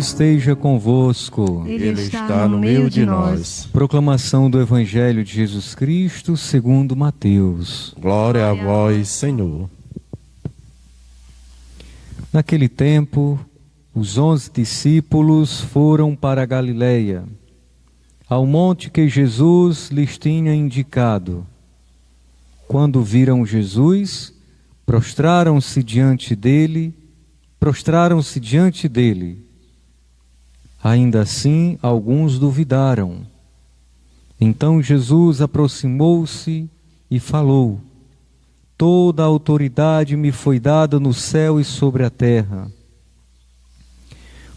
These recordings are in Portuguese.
esteja convosco. Ele está no meio de nós. Proclamação do Evangelho de Jesus Cristo segundo Mateus. Glória a vós, Senhor. Naquele tempo, os 11 discípulos foram para a Galileia, ao monte que Jesus lhes tinha indicado. Quando viram Jesus, prostraram-se diante dele. Ainda assim, alguns duvidaram. Então Jesus aproximou-se e falou: Toda a autoridade me foi dada no céu e sobre a terra.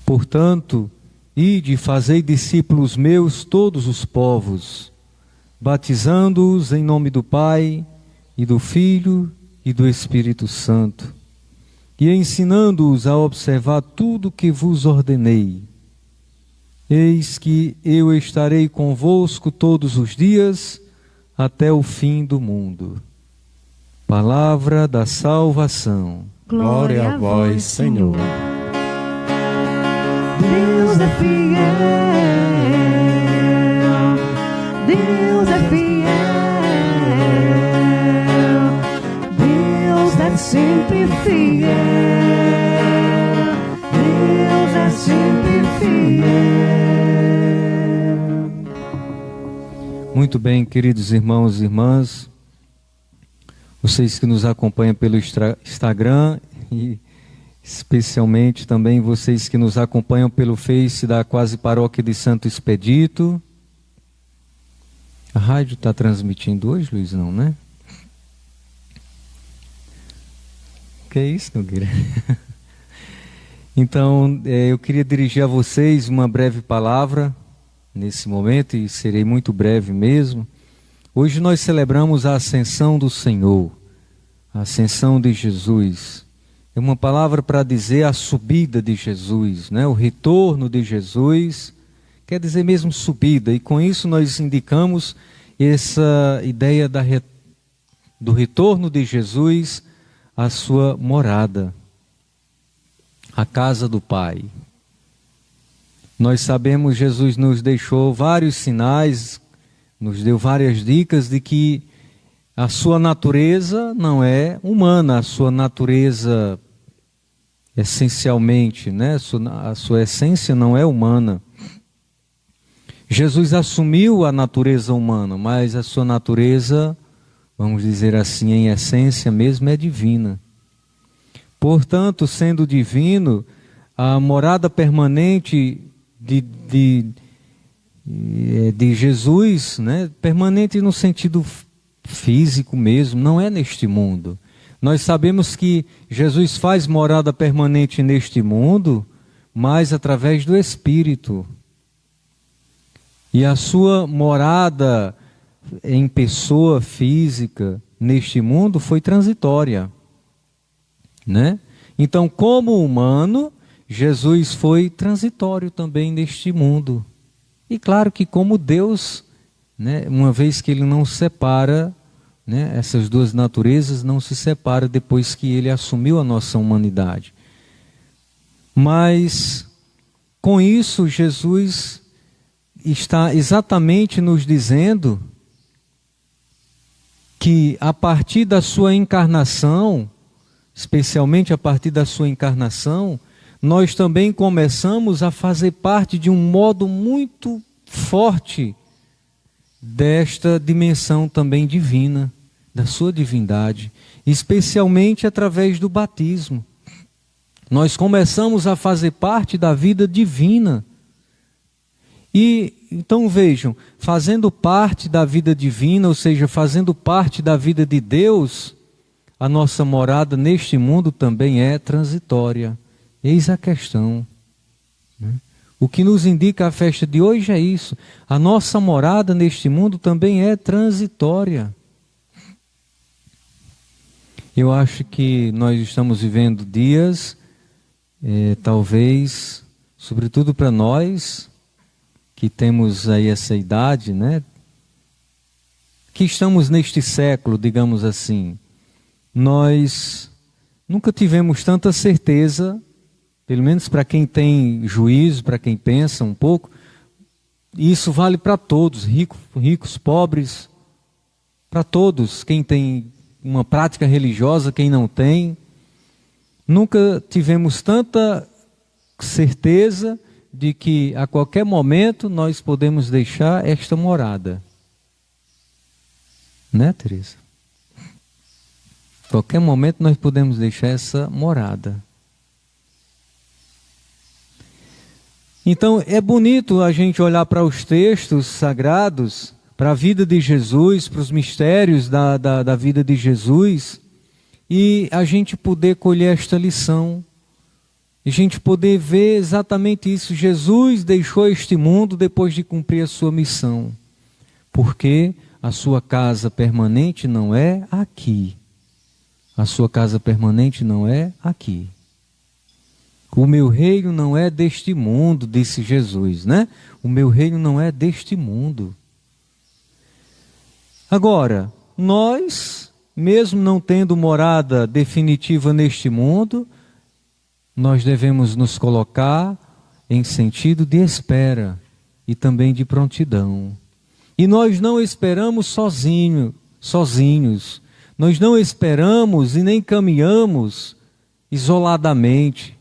Portanto, ide e fazei discípulos meus todos os povos, batizando-os em nome do Pai, e do Filho, e do Espírito Santo, e ensinando-os a observar tudo o que vos ordenei. Eis que eu estarei convosco todos os dias, até o fim do mundo. Palavra da salvação. Glória a vós, Senhor. Deus é fiel, Deus é fiel, Deus é sempre fiel, Deus é sempre fiel. Muito bem, queridos irmãos e irmãs, vocês que nos acompanham pelo Instagram e especialmente também vocês que nos acompanham pelo Face da Quase Paróquia de Santo Expedito. A rádio está transmitindo hoje, Luiz, não, né? Que é isso, Nogueira? Então, eu queria dirigir a vocês uma breve palavra nesse momento, e serei muito breve mesmo. Hoje nós celebramos a ascensão do Senhor, a ascensão de Jesus. É uma palavra para dizer a subida de Jesus, né? O retorno de Jesus, quer dizer mesmo subida, e com isso nós indicamos essa ideia do retorno de Jesus à sua morada, a casa do Pai. Nós sabemos, Jesus nos deixou vários sinais, nos deu várias dicas de que a sua natureza não é humana, a sua natureza essencialmente, né? A sua essência não é humana. Jesus assumiu a natureza humana, mas a sua natureza, vamos dizer assim, em essência mesmo, é divina. Portanto, sendo divino, a morada permanente de Jesus, né? Permanente no sentido físico mesmo, não é neste mundo. Nós sabemos que Jesus faz morada permanente neste mundo, mas através do Espírito. E a sua morada em pessoa física neste mundo foi transitória, né? Então, como humano, Jesus foi transitório também neste mundo. E claro que como Deus, né, uma vez que ele não separa, né, essas duas naturezas não se separam depois que ele assumiu a nossa humanidade. Mas com isso Jesus está exatamente nos dizendo que a partir da sua encarnação, especialmente a partir da sua encarnação, nós também começamos a fazer parte de um modo muito forte desta dimensão também divina, da sua divindade, especialmente através do batismo. Nós começamos a fazer parte da vida divina. E então vejam, fazendo parte da vida divina, ou seja, fazendo parte da vida de Deus, a nossa morada neste mundo também é transitória. Eis a questão, né? O que nos indica a festa de hoje é isso. A nossa morada neste mundo também é transitória. Eu acho que nós estamos vivendo dias, talvez, sobretudo para nós, que temos aí essa idade, né? Que estamos neste século, digamos assim. Nós nunca tivemos tanta certeza pelo menos para quem tem juízo, para quem pensa um pouco, isso vale para todos, ricos, pobres, para todos, quem tem uma prática religiosa, quem não tem. Nunca tivemos tanta certeza de que a qualquer momento nós podemos deixar esta morada. Né, Teresa? A qualquer momento nós podemos deixar essa morada. Então é bonito a gente olhar para os textos sagrados, para a vida de Jesus, para os mistérios da vida de Jesus, e a gente poder colher esta lição, e a gente poder ver exatamente isso. Jesus deixou este mundo depois de cumprir a sua missão, porque a sua casa permanente não é aqui. A sua casa permanente não é aqui. O meu reino não é deste mundo, disse Jesus, né? O meu reino não é deste mundo. Agora, nós, mesmo não tendo morada definitiva neste mundo, nós devemos nos colocar em sentido de espera e também de prontidão. E nós não esperamos sozinhos. Nós não esperamos e nem caminhamos isoladamente,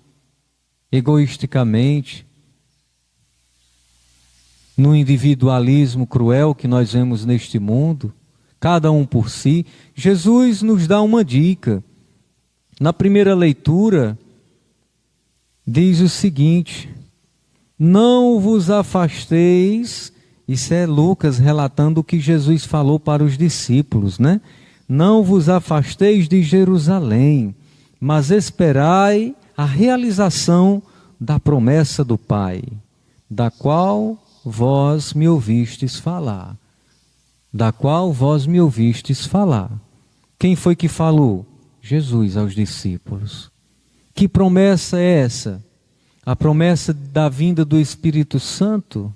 egoisticamente, no individualismo cruel que nós vemos neste mundo, cada um por si. Jesus nos dá uma dica. Na primeira leitura, diz o seguinte: não vos afasteis, isso é Lucas relatando o que Jesus falou para os discípulos, né? Não vos afasteis de Jerusalém, mas esperai a realização da promessa do Pai, da qual vós me ouvistes falar. Da qual vós me ouvistes falar. Quem foi que falou? Jesus aos discípulos. Que promessa é essa? A promessa da vinda do Espírito Santo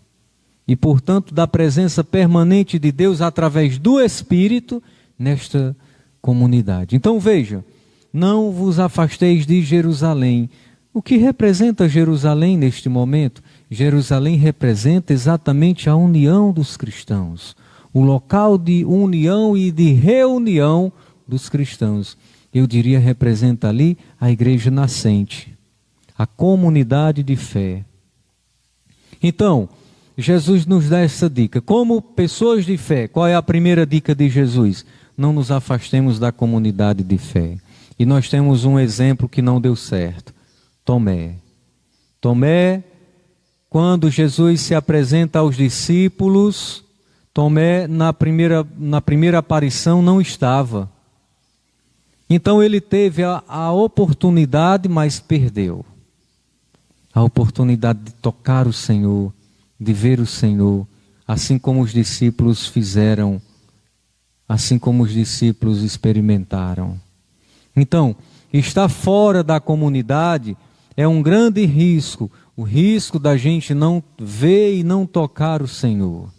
e, portanto, da presença permanente de Deus através do Espírito nesta comunidade. Então veja, não vos afasteis de Jerusalém. O que representa Jerusalém neste momento? Jerusalém representa exatamente a união dos cristãos, o local de união e de reunião dos cristãos. Eu diria, representa ali a igreja nascente, a comunidade de fé. Então, Jesus nos dá essa dica. Como pessoas de fé, qual é a primeira dica de Jesus? Não nos afastemos da comunidade de fé. E nós temos um exemplo que não deu certo. Tomé. Tomé, quando Jesus se apresenta aos discípulos, Tomé na primeira aparição não estava. Então ele teve a oportunidade, mas perdeu. A oportunidade de tocar o Senhor, de ver o Senhor, assim como os discípulos fizeram, assim como os discípulos experimentaram. Então, estar fora da comunidade é um grande risco, o risco da gente não ver e não tocar o Senhor.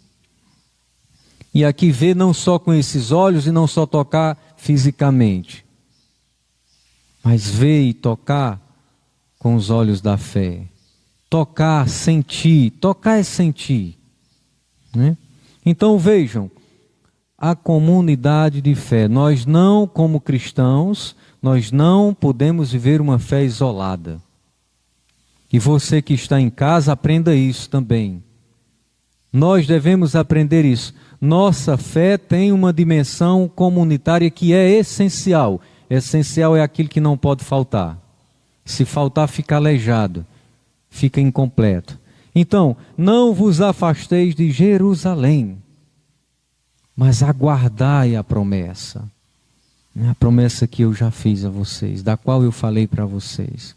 E aqui ver não só com esses olhos e não só tocar fisicamente, mas ver e tocar com os olhos da fé. Tocar, sentir, tocar é sentir, né? Então vejam, a comunidade de fé, nós não, como cristãos, nós não podemos viver uma fé isolada. E você que está em casa, aprenda isso também. Nós devemos aprender isso. Nossa fé tem uma dimensão comunitária que é essencial. Essencial é aquilo que não pode faltar. Se faltar, fica aleijado, fica incompleto. Então, não vos afasteis de Jerusalém, mas aguardai a promessa. A promessa que eu já fiz a vocês, da qual eu falei para vocês.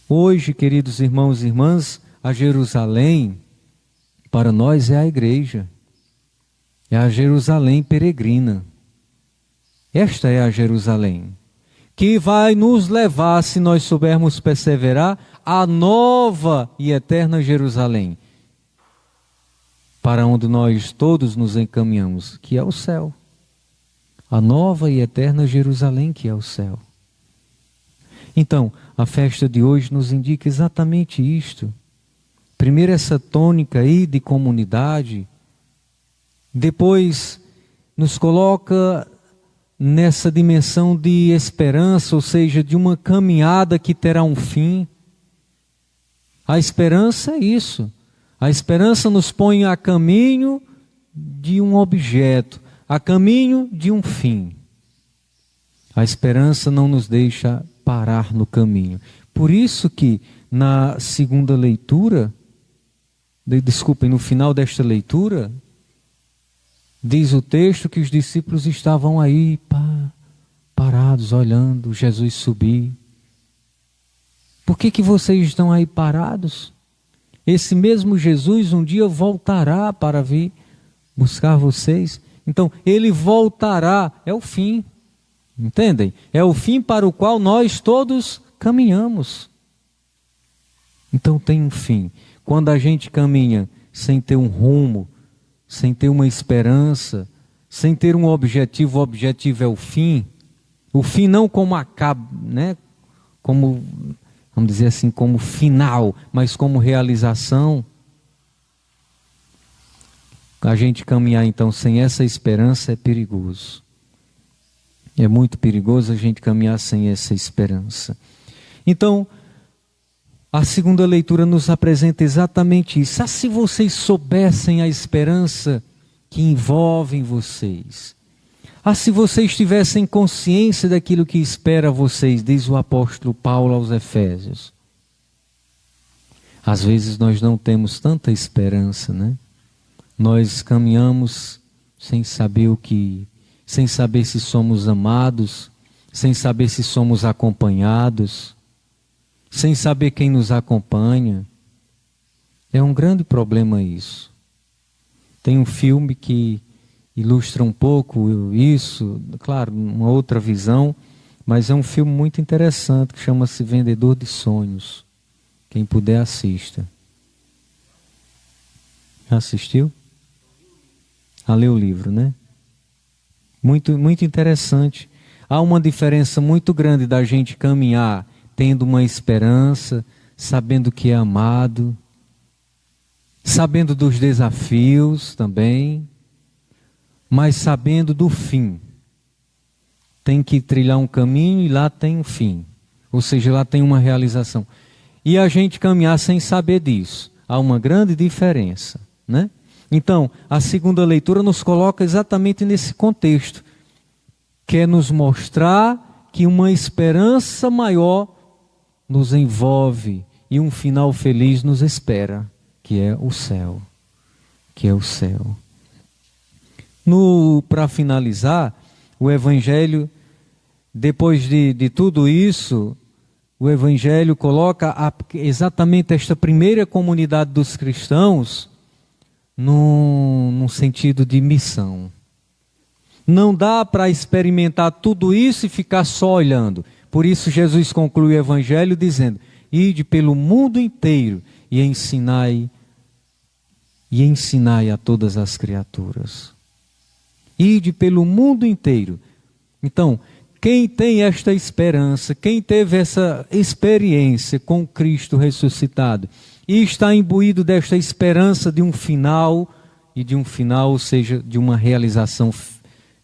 Hoje, queridos irmãos e irmãs, a Jerusalém, para nós é a igreja. É a Jerusalém peregrina. Esta é a Jerusalém, que vai nos levar, se nós soubermos perseverar, à nova e eterna Jerusalém, para onde nós todos nos encaminhamos, que é o céu. A nova e eterna Jerusalém, que é o céu. Então, a festa de hoje nos indica exatamente isto. Primeiro essa tônica aí de comunidade, depois nos coloca nessa dimensão de esperança, ou seja, de uma caminhada que terá um fim. A esperança é isso. A esperança nos põe a caminho de um objeto, a caminho de um fim. A esperança não nos deixa parar no caminho. Por isso que na segunda leitura, no final desta leitura, diz o texto que os discípulos estavam aí parados, olhando Jesus subir. Por que vocês estão aí parados? Esse mesmo Jesus um dia voltará para vir buscar vocês. Então, ele voltará, é o fim. Entendem? É o fim para o qual nós todos caminhamos. Então tem um fim. Quando a gente caminha sem ter um rumo, sem ter uma esperança, sem ter um objetivo, o objetivo é o fim. O fim não como acaba, né? Como, vamos dizer assim, como final, mas como realização. A gente caminhar então sem essa esperança é perigoso. É muito perigoso a gente caminhar sem essa esperança. Então, a segunda leitura nos apresenta exatamente isso. Se vocês soubessem a esperança que envolve em vocês. Se vocês tivessem consciência daquilo que espera vocês, diz o apóstolo Paulo aos Efésios. Às vezes nós não temos tanta esperança, né? Nós caminhamos sem saber sem saber se somos amados, sem saber se somos acompanhados, sem saber quem nos acompanha. É um grande problema isso. Tem um filme que ilustra um pouco isso, claro, uma outra visão, mas é um filme muito interessante que chama-se Vendedor de Sonhos. Quem puder, assista. Já assistiu? Leu o livro, né? Muito, muito interessante. Há uma diferença muito grande da gente caminhar tendo uma esperança, sabendo que é amado, sabendo dos desafios também, mas sabendo do fim. Tem que trilhar um caminho e lá tem um fim. Ou seja, lá tem uma realização. E a gente caminhar sem saber disso. Há uma grande diferença, né? Então, a segunda leitura nos coloca exatamente nesse contexto. Quer nos mostrar que uma esperança maior nos envolve e um final feliz nos espera, que é o céu. Que é o céu. Para finalizar, o Evangelho, depois de tudo isso, o Evangelho coloca exatamente esta primeira comunidade dos cristãos num sentido de missão. Não dá para experimentar tudo isso e ficar só olhando. Por isso Jesus conclui o Evangelho dizendo: ide pelo mundo inteiro e ensinai a todas as criaturas. Ide pelo mundo inteiro. Então, quem tem esta esperança, quem teve essa experiência com Cristo ressuscitado e está imbuído desta esperança de um final, ou seja, de uma realização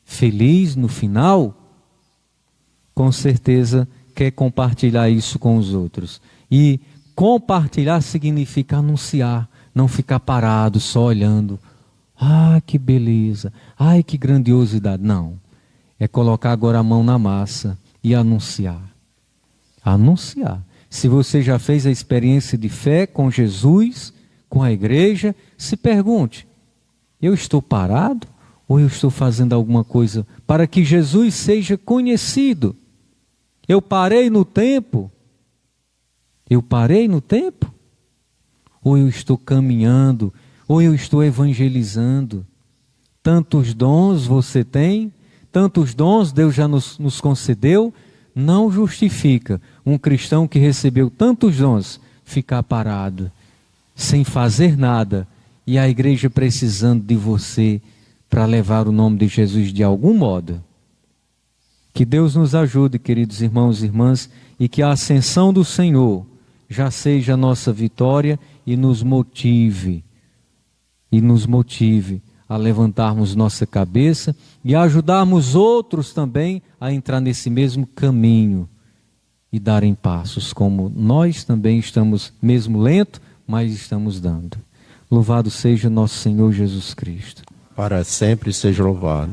feliz no final, com certeza quer compartilhar isso com os outros. E compartilhar significa anunciar, não ficar parado, só olhando. Que beleza, que grandiosidade. Não, é colocar agora a mão na massa e anunciar. Anunciar. Se você já fez a experiência de fé com Jesus, com a igreja, se pergunte: eu estou parado ou eu estou fazendo alguma coisa para que Jesus seja conhecido? Eu parei no tempo? Ou eu estou caminhando? Ou eu estou evangelizando? Tantos dons você tem, tantos dons Deus já nos concedeu, não justifica um cristão que recebeu tantos dons ficar parado, sem fazer nada, e a igreja precisando de você para levar o nome de Jesus de algum modo. Que Deus nos ajude, queridos irmãos e irmãs, e que a ascensão do Senhor já seja a nossa vitória e nos motive a levantarmos nossa cabeça e a ajudarmos outros também a entrar nesse mesmo caminho e darem passos, como nós também estamos, mesmo lento, mas estamos dando. Louvado seja nosso Senhor Jesus Cristo. Para sempre seja louvado.